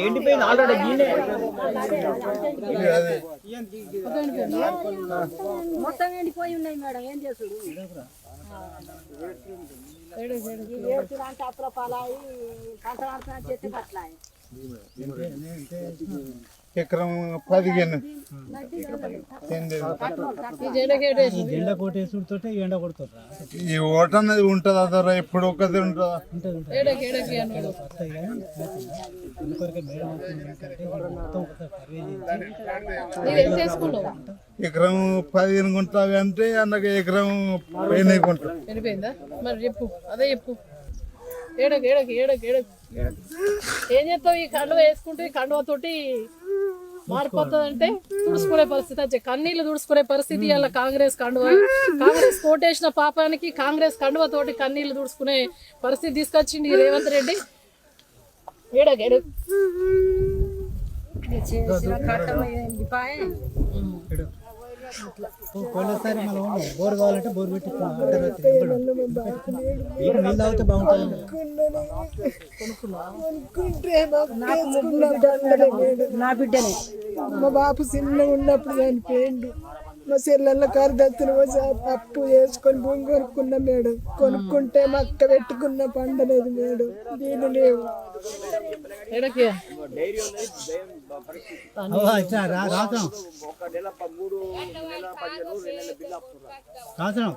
ఎండిపోయింది ఆల్రెడీ మొత్తం ఎండిపోయి ఉన్నాయి మేడం. ఏం చేసుడు అప్రపాలాయి పంట చేస్తే పట్ల ఎకరం 15 జెండా కోటేసుడుతో ఎండ కొడుతుందా ఈ ఓట అన్నది ఉంటుందా ధర ఎప్పుడు ఒకది ఉంటుందా ఎకరం 15 గుంటలు అంటే అన్నకు ఎకరం 20 గుంటలు మరి చెప్పు అదే చెప్పు ఏడకి ఏం చేస్తావు? ఈ కండువ వేసుకుంటే ఈ కండువతోటి మారిపోతుందంటే తుడుచుకునే పరిస్థితి వచ్చే కన్నీళ్లు తుడుచుకునే పరిస్థితి అలా కాంగ్రెస్ కండువ కాంగ్రెస్ కోటేసిన పాపానికి కాంగ్రెస్ కండువతోటి కన్నీళ్లు తుడుచుకునే పరిస్థితి తీసుకొచ్చింది ఈ రేవంత్ రెడ్డి. ఏడకి పోయినసారి మనం బోర్ కావాలంటే బోర్ పెట్టి నీళ్ళు తాగితే బాగుంటుంది. నా బిడ్డనే మా బాపు చిన్నగా ఉన్నప్పుడు చనిపోయిండు. మా చెల్లెళ్ళ కరదత్తులు అప్పు చేసుకొని భూమి కొనుక్కున్నా మేడం. కొనుక్కుంటే మా అక్క పెట్టుకున్న పండలేదు మేడం. దీని లేవు రాసనం